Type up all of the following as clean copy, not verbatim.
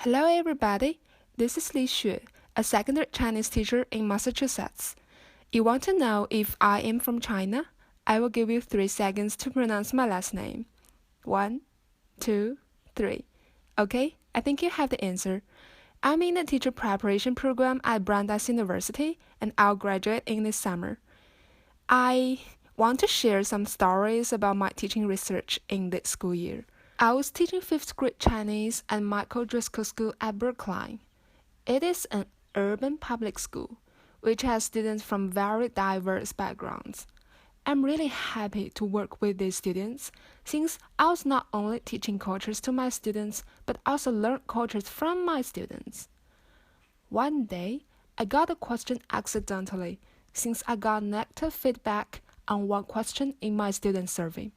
Hello everybody, this is Li Xue, a secondary Chinese teacher in Massachusetts. You want to know if I am from China? I will give you 3 seconds to pronounce my last name. 1, 2, 3. Okay, I think you have the answer. I'm in the teacher preparation program at Brandeis University and I'll graduate in this summer. I want to share some stories about my teaching research in this school year. I was teaching 5th grade Chinese at Michael Driscoll School at Brookline. It is an urban public school, which has students from very diverse backgrounds. I'm really happy to work with these students, since I was not only teaching cultures to my students, but also learned cultures from my students. One day, I got a question accidentally, since I got negative feedback on one question in my student survey.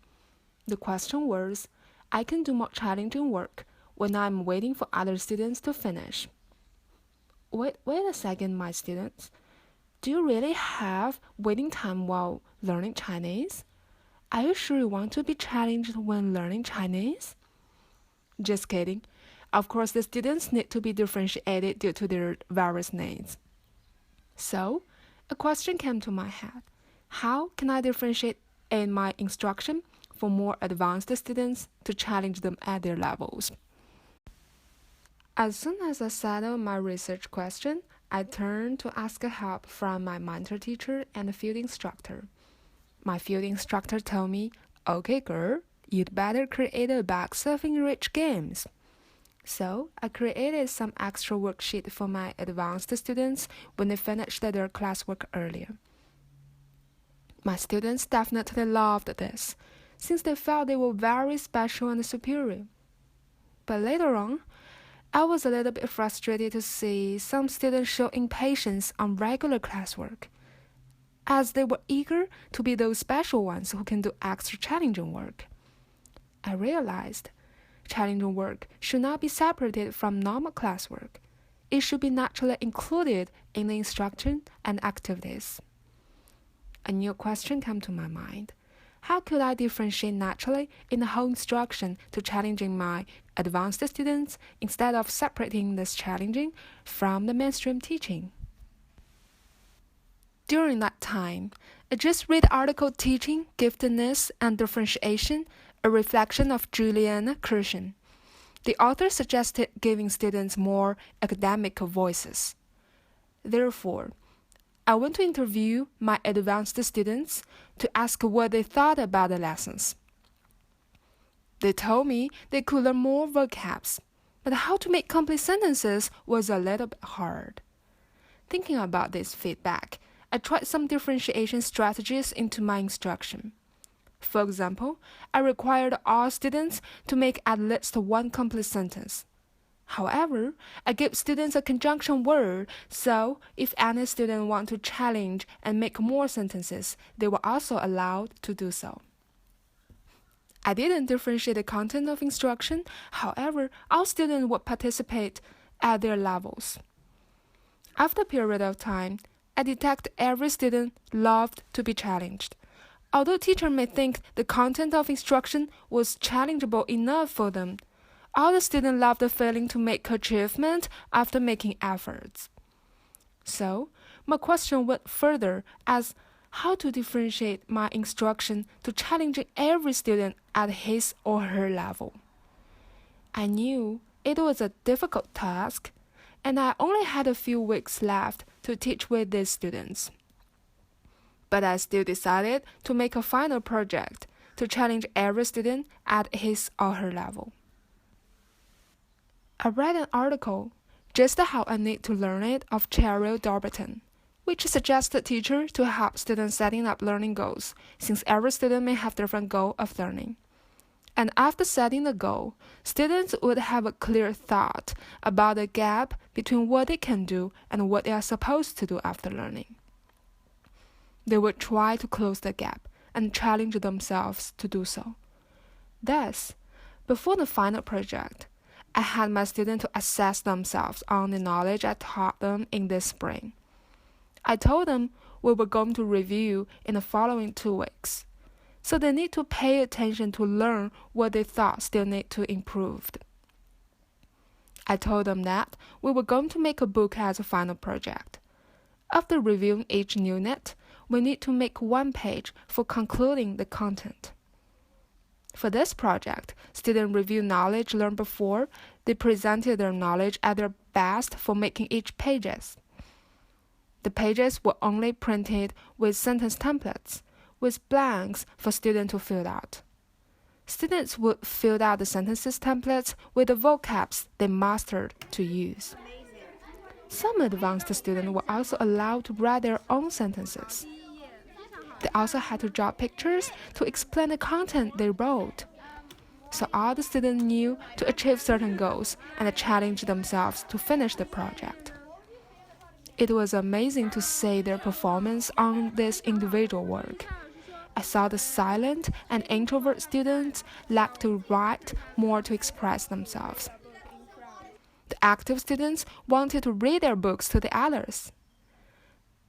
The question was, I can do more challenging work when I'm waiting for other students to finish. Wait a second, my students. Do you really have waiting time while learning Chinese? Are you sure you want to be challenged when learning Chinese? Just kidding. Of course, the students need to be differentiated due to their various needs. So, a question came to my head. How can I differentiate in my instruction for more advanced students to challenge them at their levels? As soon as I settled my research question, I turned to ask help from my mentor teacher and field instructor. My field instructor told me, "Okay, girl, you'd better create a box of enriched games." So I created some extra worksheet for my advanced students when they finished their classwork earlier. My students definitely loved this, since they felt they were very special and superior. But later on, I was a little bit frustrated to see some students show impatience on regular classwork, as they were eager to be those special ones who can do extra challenging work. I realized challenging work should not be separated from normal classwork. It should be naturally included in the instruction and activities. A new question came to my mind. How could I differentiate naturally in the whole instruction to challenging my advanced students instead of separating this challenging from the mainstream teaching? During that time, I just read article Teaching, Giftedness, and Differentiation, a reflection of Juliana Kirschen. The author suggested giving students more academic voices. Therefore, I went to interview my advanced students to ask what they thought about the lessons. They told me they could learn more vocabs, but how to make complete sentences was a little bit hard. Thinking about this feedback, I tried some differentiation strategies into my instruction. For example, I required all students to make at least one complete sentence. However, I gave students a conjunction word, so if any student want to challenge and make more sentences, they were also allowed to do so. I didn't differentiate the content of instruction, however, all students would participate at their levels. After a period of time, I detect every student loved to be challenged. Although teacher may think the content of instruction was challengeable enough for them, all the students loved the feeling to make achievement after making efforts. So, my question went further as how to differentiate my instruction to challenging every student at his or her level. I knew it was a difficult task, and I only had a few weeks left to teach with these students. But I still decided to make a final project to challenge every student at his or her level. I read an article, Just How I Need to Learn It, of Cheryl Darberton, which suggested teachers to help students setting up learning goals, since every student may have different goal of learning. And after setting the goal, students would have a clear thought about the gap between what they can do and what they are supposed to do after learning. They would try to close the gap and challenge themselves to do so. Thus, before the final project, I had my students to assess themselves on the knowledge I taught them in this spring. I told them we were going to review in the following 2 weeks, so they need to pay attention to learn what they thought still need to improve. I told them that we were going to make a book as a final project. After reviewing each unit, we need to make one page for concluding the content. For this project, students review knowledge learned before. They presented their knowledge at their best for making each pages. The pages were only printed with sentence templates, with blanks for students to fill out. Students would fill out the sentences templates with the vocabs they mastered to use. Some advanced students were also allowed to write their own sentences. They also had to draw pictures to explain the content they wrote. So all the students knew to achieve certain goals and challenge themselves to finish the project. It was amazing to see their performance on this individual work. I saw the silent and introvert students like to write more to express themselves. The active students wanted to read their books to the others.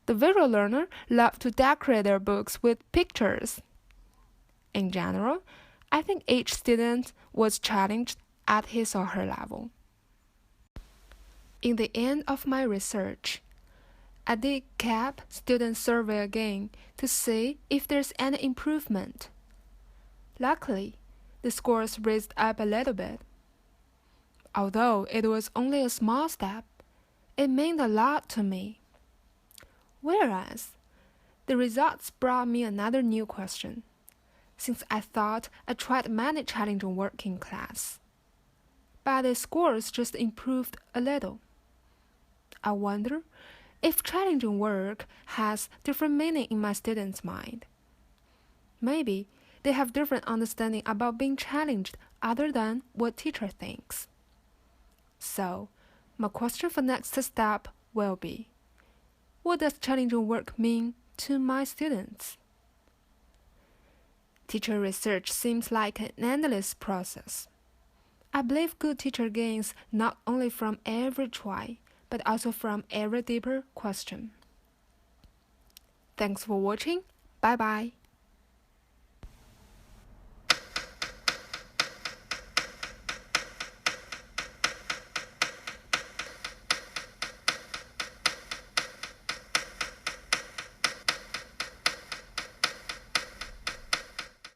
The visual learner loved to decorate their books with pictures. In general, I think each student was challenged at his or her level. In the end of my research, I did CAP student survey again to see if there's any improvement. Luckily, the scores raised up a little bit. Although it was only a small step, it meant a lot to me. Whereas, the results brought me another new question, since I thought I tried many challenging work in class, but the scores just improved a little. I wonder if challenging work has different meaning in my students' mind. Maybe they have different understanding about being challenged other than what teacher thinks. So, my question for next step will be, what does challenging work mean to my students? Teacher research seems like an endless process. I believe good teacher gains not only from every try, but also from every deeper question. Thanks for watching. Bye-bye.